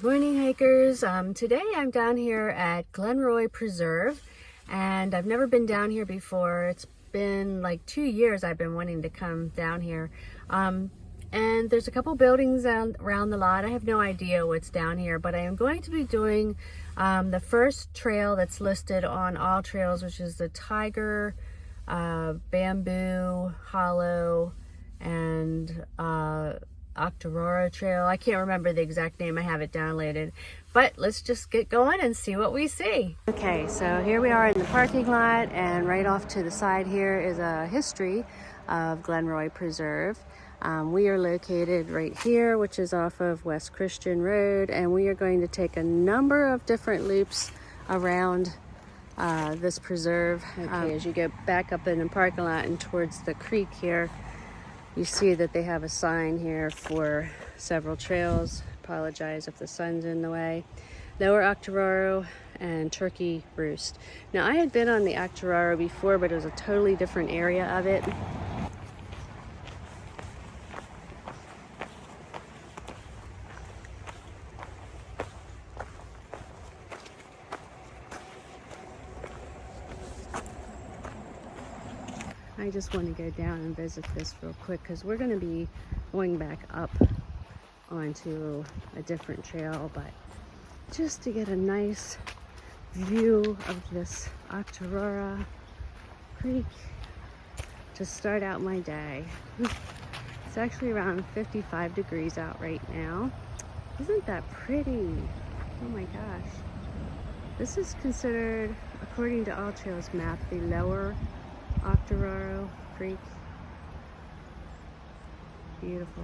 Good morning, hikers. Today I'm down here at Glenroy Preserve, and I've never been down here before. It's been like 2 years I've been wanting to come down here. And there's a couple buildings around the lot. I have no idea what's down here, but I am going to be doing the first trail that's listed on All Trails, which is the Tiger, Bamboo, Hollow, and Octoraro Trail. I can't remember the exact name. I have it downloaded, but let's just get going and see what we see. Okay, so here we are in the parking lot, and right off to the side here is a history of Glenroy Preserve. We are located right here, which is off of West Christian Road, and we are going to take a number of different loops around this preserve. Okay, as you go back up in the parking lot and towards the creek here, you see that they have a sign here for several trails. Apologize if the sun's in the way. Lower Octoraro and Turkey Roost. Now, I had been on the Octoraro before, but it was a totally different area of it. I just want to go down and visit this real quick because we're going to be going back up onto a different trail, but just to get a nice view of this Octoraro Creek to start out my day. It's actually around 55 degrees out right now. Isn't that pretty? Oh my gosh. This is considered, according to All Trails map, the Lower Octoraro Creek. Beautiful.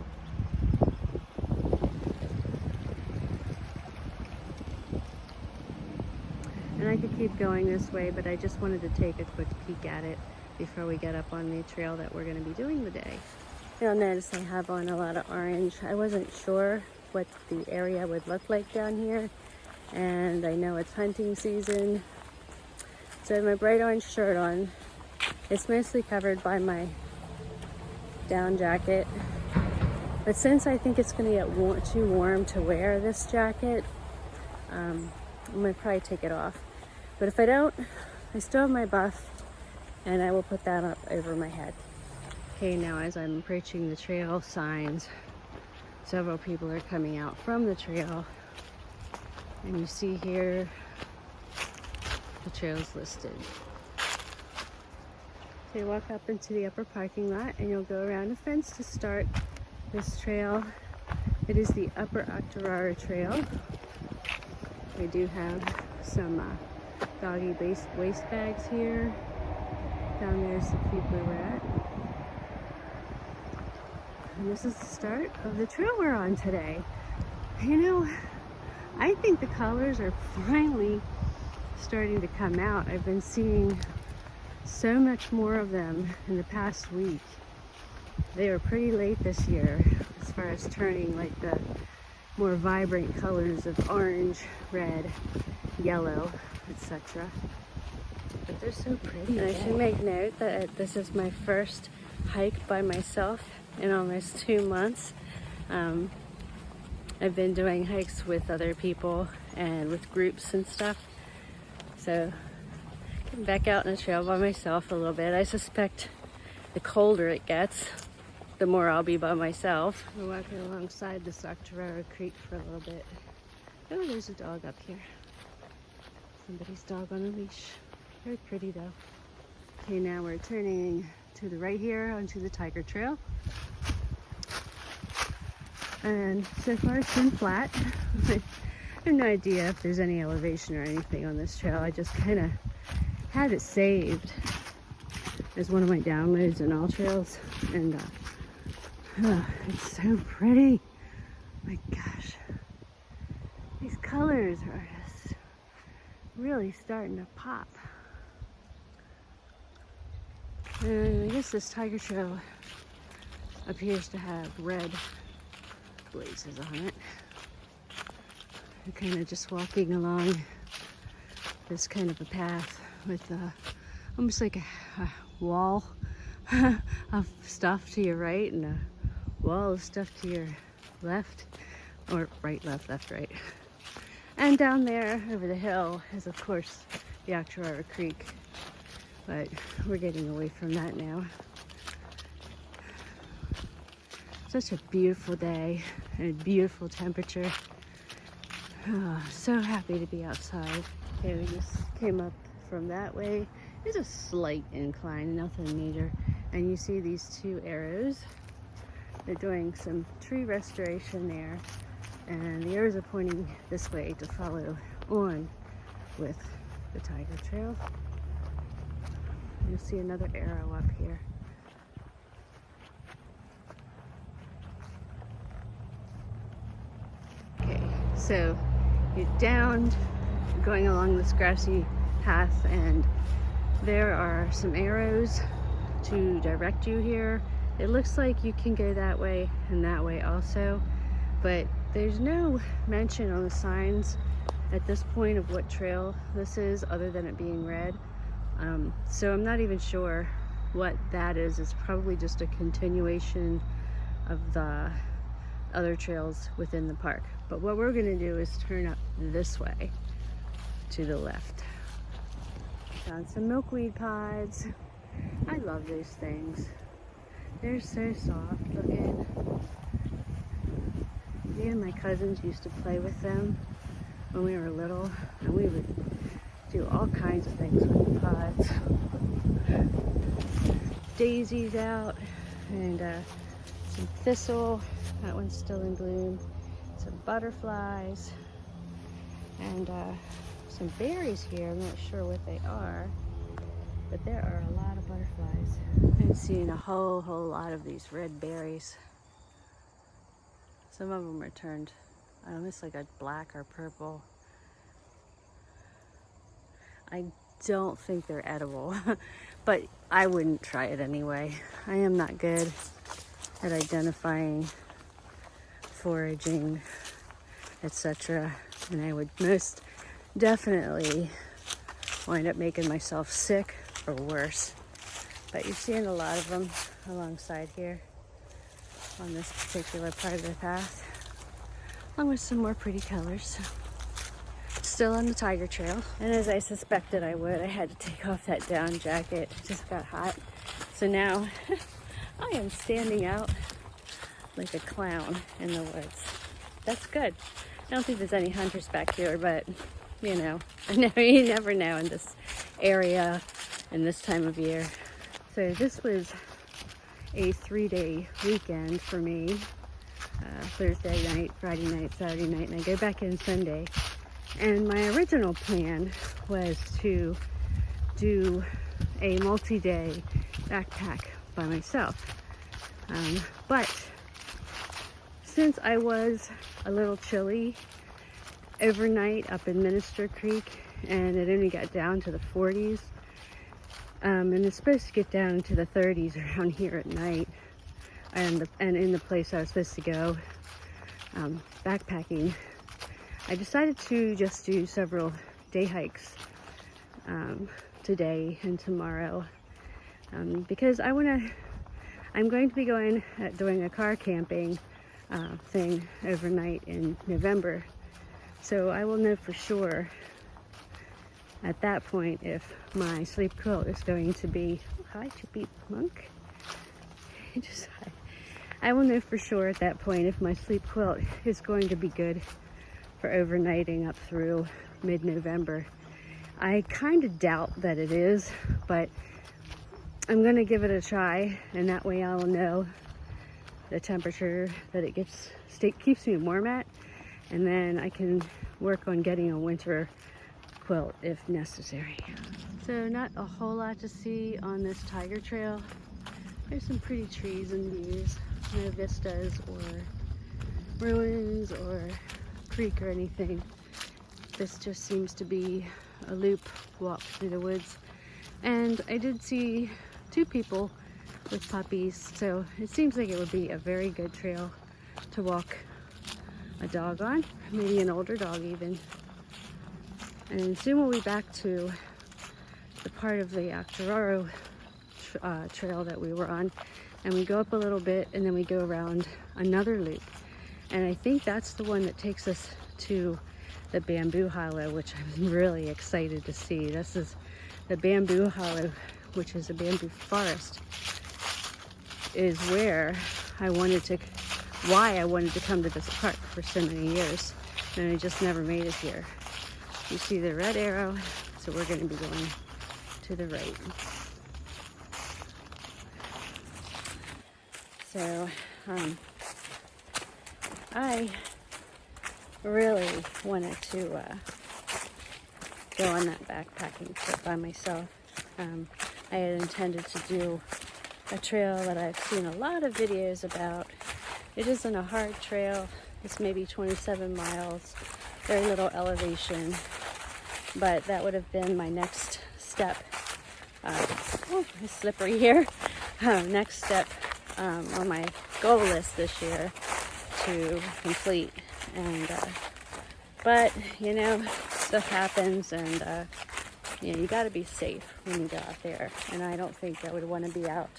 And I could keep going this way, but I just wanted to take a quick peek at it before we get up on the trail that we're going to be doing today. You'll notice I have on a lot of orange. I wasn't sure what the area would look like down here, and I know it's hunting season, so I have my bright orange shirt on. It's mostly covered by my down jacket, but since I think it's going to get too warm to wear this jacket, I'm going to probably take it off. But if I don't, I still have my buff, and I will put that up over my head. Okay, now as I'm approaching the trail signs, several people are coming out from the trail, and you see here the trails listed. So you walk up into the upper parking lot, and you'll go around a fence to start this trail. It is the Upper Octoraro Trail. We do have some doggy waste bags here. Down there's the creek where we're at. And this is the start of the trail we're on today. You know, I think the colors are finally starting to come out. I've been seeing so much more of them in the past week. They were pretty late this year as far as turning like the more vibrant colors of orange, red, yellow, etc. But they're so pretty. And I should make note that this is my first hike by myself in almost 2 months. I've been doing hikes with other people and with groups and stuff. So I'm back out on the trail by myself a little bit. I suspect the colder it gets, the more I'll be by myself. We're walking alongside this Octoraro Creek for a little bit. Oh, there's a dog up here. Somebody's dog on a leash. Very pretty though. Okay, now we're turning to the right here onto the Tiger Trail. And so far it's been flat. I have no idea if there's any elevation or anything on this trail. I just kind of had it saved as one of my downloads in All Trails, and it's so pretty. My gosh, these colors are just really starting to pop. And I guess this Tiger Trail appears to have red blazes on it. I'm kind of just walking along this kind of a path with almost like a wall of stuff to your right and a wall of stuff to your left, or right, left, left, right. And down there over the hill is, of course, the Octoraro Creek. But we're getting away from that now. Such a beautiful day and a beautiful temperature. Oh, so happy to be outside. Okay, we just came up from that way. There's a slight incline, nothing major. And you see these two arrows. They're doing some tree restoration there. And the arrows are pointing this way to follow on with the Tiger Trail. You'll see another arrow up here. Okay, so you're down, going along this grassy path, and there are some arrows to direct you here. It looks like you can go that way and that way also, but there's no mention on the signs at this point of what trail this is other than it being red. So I'm not even sure what that is. It's probably just a continuation of the other trails within the park. But what we're gonna do is turn up this way to the left. Found some milkweed pods. I love those things. They're so soft looking. Me and my cousins used to play with them when we were little, and we would do all kinds of things with the pods. Daisies out, and some thistle. That one's still in bloom. Some butterflies, and some berries here. I'm not sure what they are, but there are a lot of butterflies. I'm seeing a whole lot of these red berries. Some of them are turned almost like a black or purple. I don't think they're edible, but I wouldn't try it anyway. I am not good at identifying foraging, etc. And I would most definitely wind up making myself sick or worse. But you're seeing a lot of them alongside here on this particular part of the path, along with some more pretty colors. Still on the Tiger Trail, and as I suspected I would, I had to take off that down jacket. It just got hot. So now I am standing out like a clown in the woods. That's good. I don't think there's any hunters back here, but you know, you never know in this area and this time of year. So this was a 3-day weekend for me. Thursday night, Friday night, Saturday night, and I go back in Sunday. And my original plan was to do a multi-day backpack by myself. But since I was a little chilly overnight up in Minister Creek, and it only got down to the 40s, and it's supposed to get down to the 30s around here at night, and in the place I was supposed to go backpacking, I decided to just do several day hikes today and tomorrow, because I'm going to be doing a car camping thing overnight in November. So I will know for sure at that point if my sleep quilt is going to be, hi to beat monk. I will know for sure at that point if my sleep quilt is going to be good for overnighting up through mid-November. I kind of doubt that it is, but I'm gonna give it a try, and that way I'll know the temperature that it keeps me warm at, and then I can work on getting a winter quilt if necessary. So not a whole lot to see on this Tiger Trail. There's some pretty trees and views, no vistas or ruins or creek or anything. This just seems to be a loop walk through the woods. And I did see 2 people with puppies, so it seems like it would be a very good trail to walk a dog on, maybe an older dog even. And soon we'll be back to the part of the Octoraro trail that we were on, and we go up a little bit and then we go around another loop, and I think that's the one that takes us to the bamboo hollow, which I'm really excited to see. This is the bamboo hollow, which is a bamboo forest, is where why I wanted to come to this park for so many years, and I just never made it here. You see the red arrow, so we're going to be going to the right. So I really wanted to go on that backpacking trip by myself. I had intended to do a trail that I've seen a lot of videos about. It isn't a hard trail. It's maybe 27 miles, very little elevation, but that would have been my next step. Oh, it's slippery here. Next step on my goal list this year to complete. And but you know, stuff happens, and you know, you got to be safe when you go out there. And I don't think I would want to be out,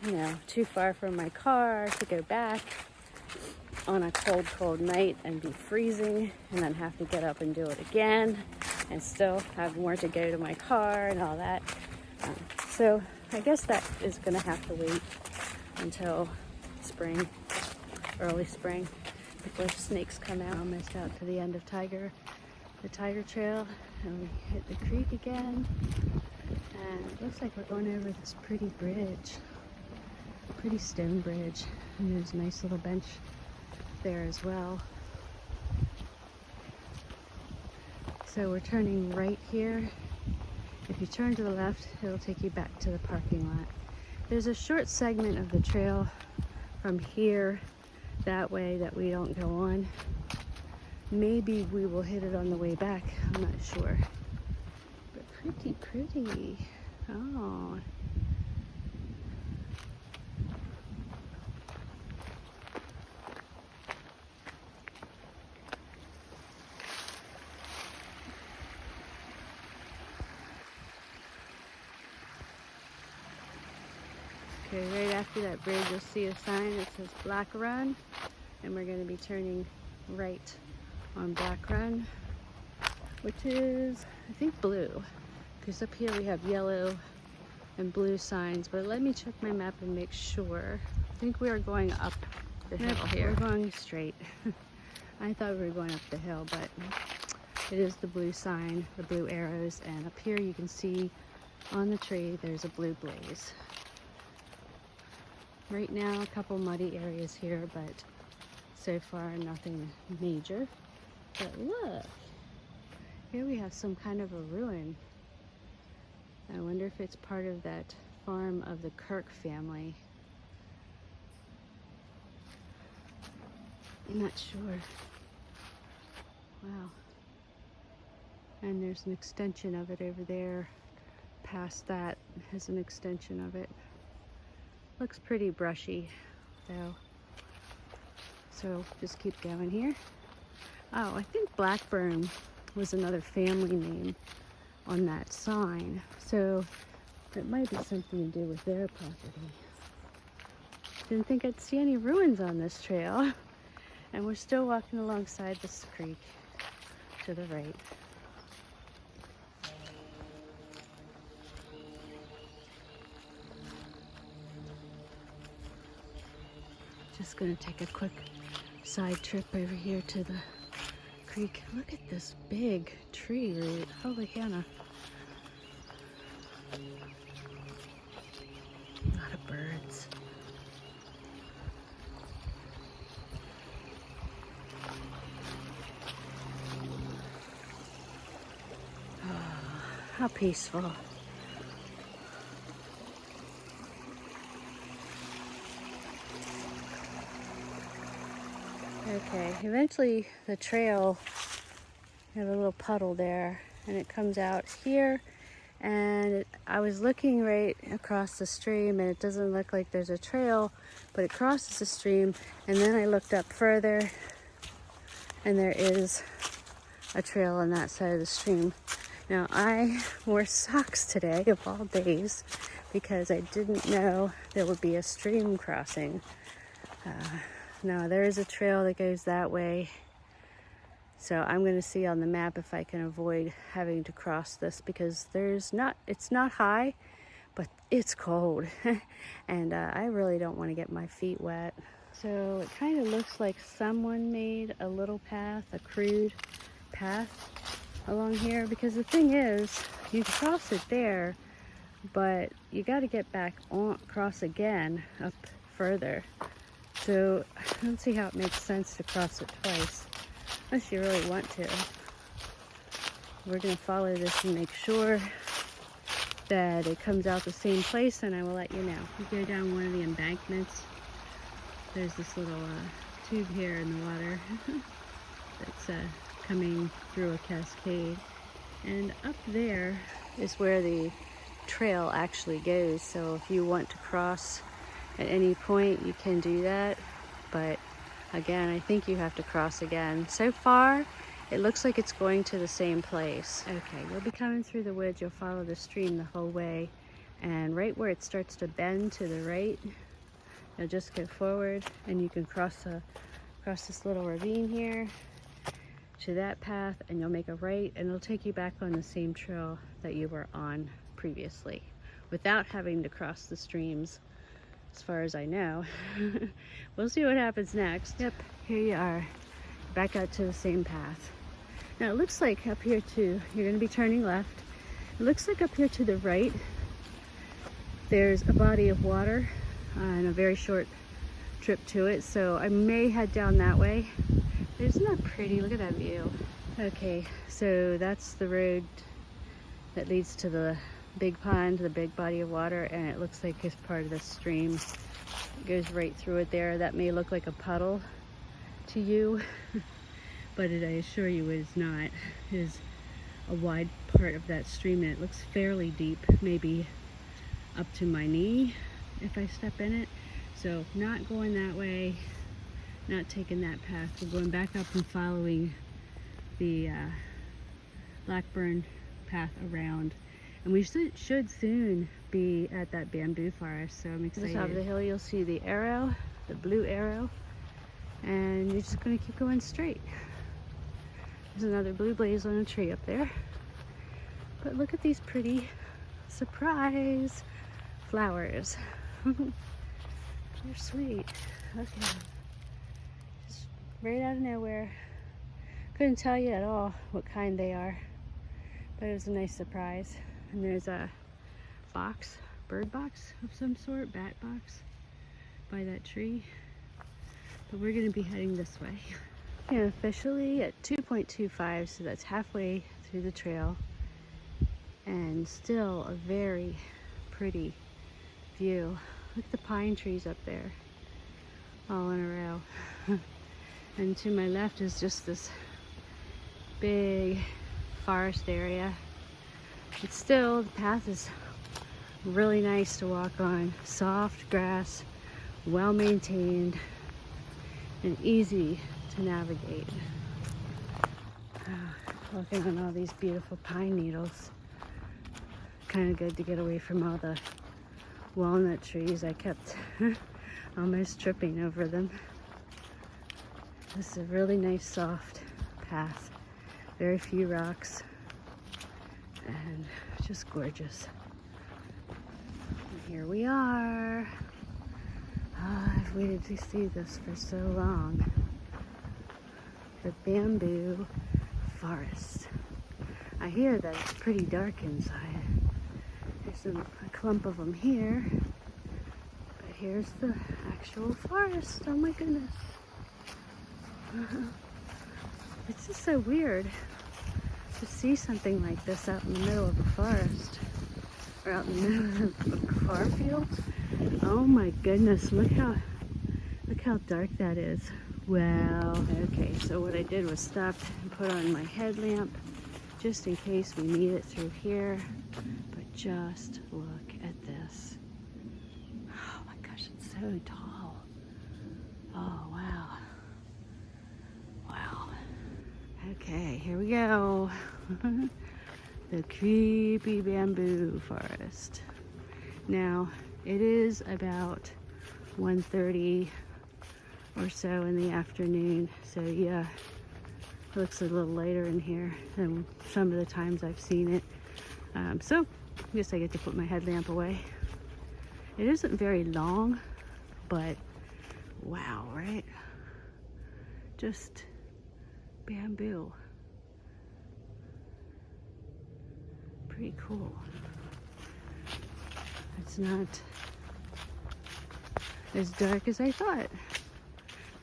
you know, too far from my car to go back on a cold night and be freezing, and then have to get up and do it again, and still have more to go to my car and all that. So I guess that is going to have to wait until spring, early spring, before snakes come out. Almost out to the end of the Tiger Trail, and we hit the creek again, and it looks like we're going over this pretty bridge, pretty stone bridge, and there's a nice little bench there as well. So we're turning right here. If you turn to the left, it'll take you back to the parking lot. There's a short segment of the trail from here that way that we don't go on. Maybe we will hit it on the way back, I'm not sure. But pretty. Oh. Okay, right after that bridge, you'll see a sign that says Blackburn Run, and we're going to be turning right on Blackburn Run, which is, I think, blue, because up here we have yellow and blue signs. But let me check my map and make sure. I think we are going up the hill here. We're going straight. I thought we were going up the hill, but it is the blue sign, the blue arrows, and up here you can see on the tree there's a blue blaze. Right now, a couple muddy areas here, but so far nothing major. But look, here we have some kind of a ruin. I wonder if it's part of that farm of the Kirk family. I'm not sure. Wow. And there's an extension of it over there. Past that has an extension of it. Looks pretty brushy though. So just keep going here. Oh, I think Blackburn was another family name on that sign. So it might be something to do with their property. Didn't think I'd see any ruins on this trail. And we're still walking alongside this creek to the right. Just gonna take a quick side trip over here to the creek. Look at this big tree root. Holy Hannah. A lot of birds. Oh, how peaceful. Okay, eventually the trail, you have a little puddle there, and it comes out here, and I was looking right across the stream, and it doesn't look like there's a trail, but it crosses the stream, and then I looked up further, and there is a trail on that side of the stream. Now, I wore socks today, of all days, because I didn't know there would be a stream crossing. Now, there is a trail that goes that way. So I'm going to see on the map if I can avoid having to cross this, because it's not high, but it's cold. And I really don't want to get my feet wet. So it kind of looks like someone made a little path, a crude path along here, because the thing is, you can cross it there, but you got to get back on, cross again up further. So I don't see how it makes sense to cross it twice, unless you really want to. We're going to follow this and make sure that it comes out the same place, and I will let you know. You go down one of the embankments. There's this little tube here in the water that's coming through a cascade. And up there is where the trail actually goes. So if you want to cross at any point, you can do that. But again, I think you have to cross again. So far, it looks like it's going to the same place. Okay, you'll be coming through the woods. You'll follow the stream the whole way. And right where it starts to bend to the right, you'll just go forward, and you can cross this little ravine here to that path, and you'll make a right, and it'll take you back on the same trail that you were on previously without having to cross the streams, as far as I know. We'll see what happens next. Yep, here you are, back out to the same path. Now it looks like up here too, you're going to be turning left. It looks like up here to the right there's a body of water and a very short trip to it, so I may head down that way. Isn't that pretty? Look at that view. Okay, so that's the road that leads to the big pond, the big body of water, and it looks like it's part of the stream. It goes right through it there. That may look like a puddle to you, but I assure you it is not. It is a wide part of that stream, and it looks fairly deep, maybe up to my knee if I step in it. So not going that way, not taking that path. We're going back up and following the Blackburn path around, and we should soon be at that bamboo forest, so I'm excited. At the top of the hill you'll see the arrow, the blue arrow, and you're just going to keep going straight. There's another blue blaze on a tree up there, but look at these pretty surprise flowers. They're sweet. Okay, just right out of nowhere. Couldn't tell you at all what kind they are, but it was a nice surprise. And there's a box, bird box of some sort, bat box, by that tree. But we're going to be heading this way. And officially at 2.25, so that's halfway through the trail, and still a very pretty view. Look at the pine trees up there, all in a row. And to my left is just this big forest area. But still, the path is really nice to walk on. Soft grass, well maintained, and easy to navigate. Walking on all these beautiful pine needles. Kind of good to get away from all the walnut trees. I kept almost tripping over them. This is a really nice soft path. Very few rocks, and just gorgeous. And here we are. I've waited to see this for so long. The bamboo forest. I hear that it's pretty dark inside. There's a clump of them here, but here's the actual forest. Oh my goodness. It's just so weird to see something like this out in the middle of a forest, or out in the middle of a farm field. Oh my goodness, look how dark that is. Well, okay, so what I did was stop and put on my headlamp just in case we need it through here. But just look at this. Oh my gosh, it's so tall. Oh wow. Wow. Okay, here we go. The creepy bamboo forest. Now, it is about 1:30 or so in the afternoon, so yeah, It looks a little lighter in here than some of the times I've seen it. So I guess I get to put my headlamp away. It isn't very long, but wow, right? Just bamboo. Pretty cool. It's not as dark as I thought.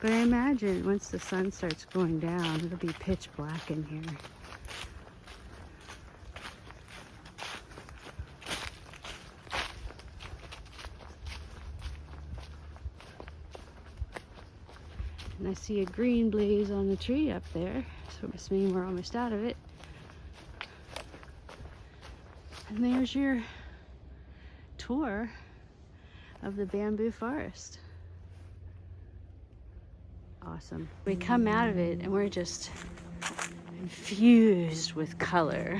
But I imagine once the sun starts going down, it'll be pitch black in here. And I see a green blaze on the tree up there, so it must mean we're almost out of it. And there's your tour of the bamboo forest. Awesome. We come out of it and we're just infused with color.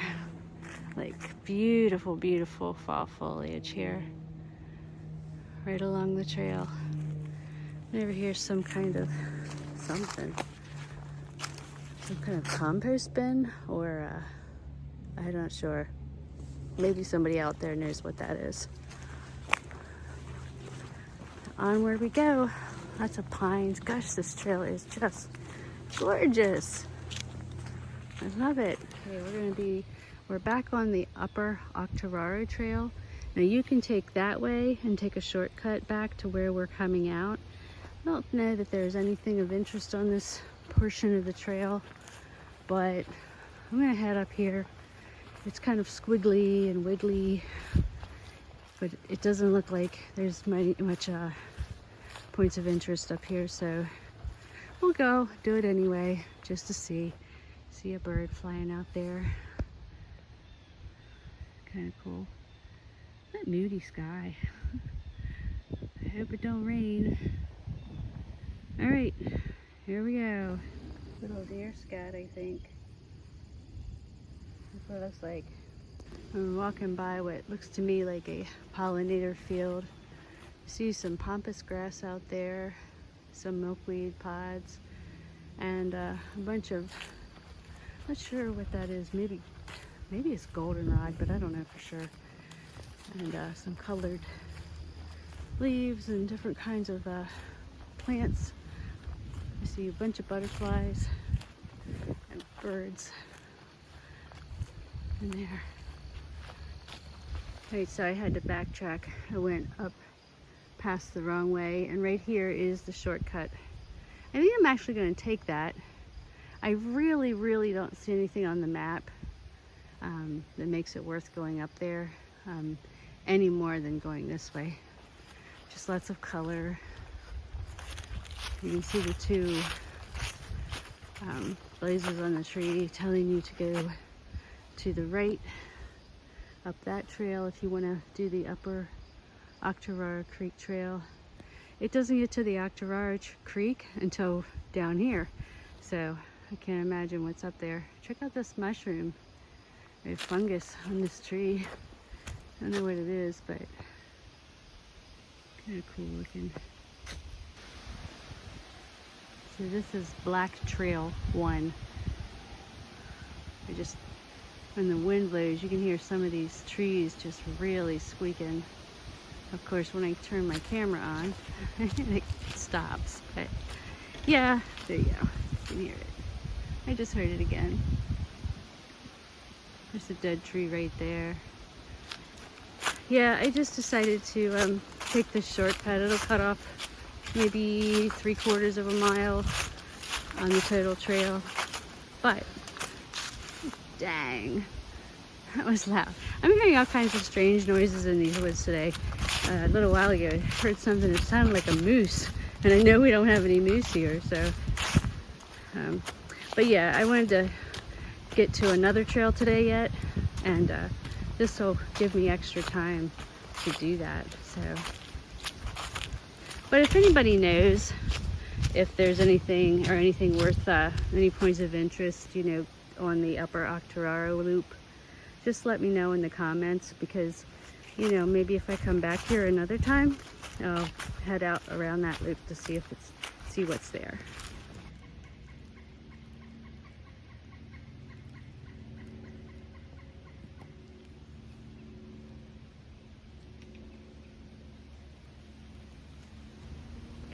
Like beautiful, beautiful fall foliage here. Right along the trail. And over here's some kind of something. Some kind of compost bin or I'm not sure. Maybe somebody out there knows what that is. Onward we go. Lots of pines. Gosh, this trail is just gorgeous. I love it. Okay, we're back on the Upper Octoraro Trail. Now you can take that way and take a shortcut back to where we're coming out. I don't know that there's anything of interest on this portion of the trail, but I'm gonna head up here. It's kind of squiggly and wiggly, but it doesn't look like there's much points of interest up here, so we'll go do it anyway just to see a bird flying out there. Kind of cool. That moody sky. I hope it don't rain. All right, here we go. Little deer scat, I think. That's what it looks like. I'm walking by what looks to me like a pollinator field. See some pampas grass out there, some milkweed pods, and a bunch of, not sure what that is, maybe it's goldenrod, but I don't know for sure. And some colored leaves and different kinds of plants. I see a bunch of butterflies and birds in there. Right, so I had to backtrack. I went up past the wrong way, and right here is the shortcut. I think I'm actually going to take that. I really don't see anything on the map that makes it worth going up there any more than going this way. Just lots of color. You can see the two blazes on the tree telling you to go to the right up that trail if you want to do the Upper Octoraro Creek trail. It doesn't get to the Octoraro Creek until down here, so I can't imagine what's up there. Check out this mushroom. There's fungus on this tree. I don't know what it is, but kind of cool looking. So this is Black Trail 1. When the wind blows, you can hear some of these trees just really squeaking. Of course, when I turn my camera on, it stops. But yeah, there you go. You can hear it. I just heard it again. There's a dead tree right there. Yeah, I just decided to take this shortcut. It'll cut off maybe 3/4 of a mile on the total trail. But dang, that was loud. I'm hearing all kinds of strange noises in these woods today. A little while ago, I heard something that sounded like a moose, and I know we don't have any moose here, so. But yeah, I wanted to get to another trail today yet, and this will give me extra time to do that. So, but if anybody knows if there's anything worth any points of interest, you know, on the Upper Octoraro loop, just let me know in the comments, because you know, maybe if I come back here another time, I'll head out around that loop to see what's there.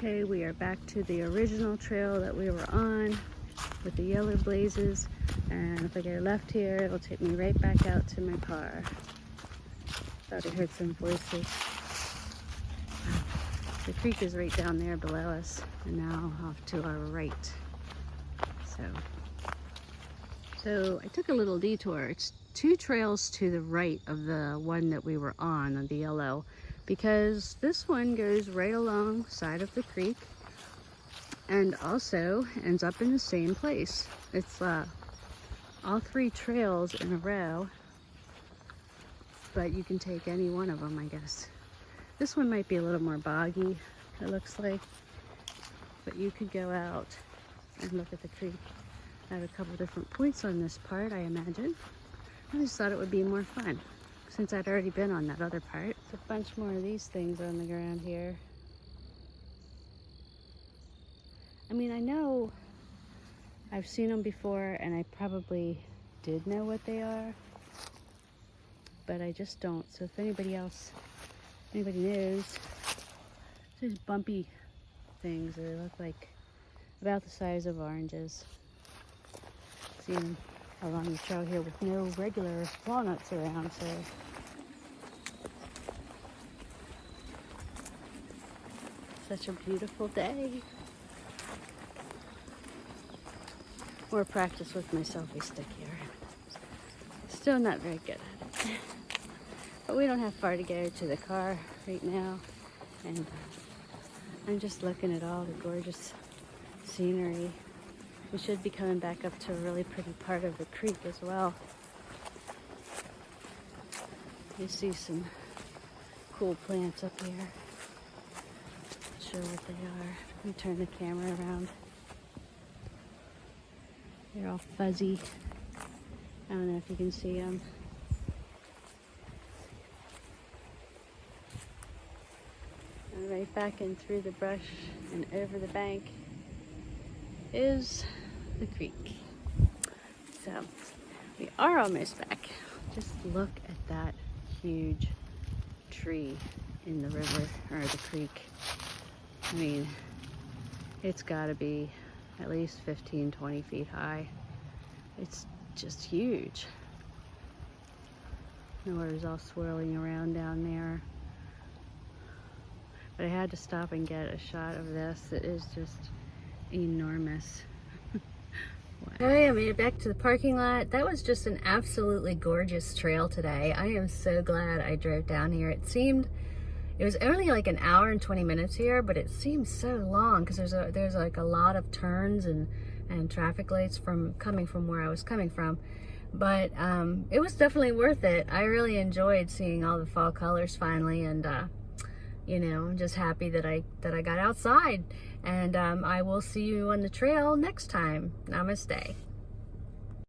Okay, we are back to the original trail that we were on with the yellow blazes, and if I go left here, it'll take me right back out to my car. Thought I heard some voices. The creek is right down there below us, and now off to our right. So I took a little detour. It's 2 trails to the right of the one that we were on the yellow, because this one goes right along side of the creek and also ends up in the same place. It's all 3 trails in a row, but you can take any one of them, I guess. This one might be a little more boggy, it looks like, but you could go out and look at the creek at a couple different points on this part, I imagine. I just thought it would be more fun since I'd already been on that other part. There's a bunch more of these things on the ground here. I mean, I know I've seen them before, and I probably did know what they are, but I just don't. So if anybody knows, there's bumpy things that look like about the size of oranges. See them along the trail here with no regular walnuts around, so such a beautiful day. More practice with my selfie stick here. Still not very good at it. But we don't have far to go to the car right now, and I'm just looking at all the gorgeous scenery. We should be coming back up to a really pretty part of the creek as well. You see some cool plants up here. Not sure what they are. Let me turn the camera around. They're all fuzzy. I don't know if you can see them. And right back in through the brush and over the bank is the creek. So we are almost back. Just look at that huge tree in the river or the creek. I mean, it's got to be at least 15-20 feet high. It's just huge. The water's all swirling around down there. But I had to stop and get a shot of this. It is just enormous. Alright, I made it back to the parking lot. That was just an absolutely gorgeous trail today. I am so glad I drove down here. It was only like an hour and 20 minutes here, but it seems so long because there's like a lot of turns and traffic lights coming from where I was coming from. But it was definitely worth it. I really enjoyed seeing all the fall colors finally, and you know, I'm just happy that I got outside. And I will see you on the trail next time. Namaste.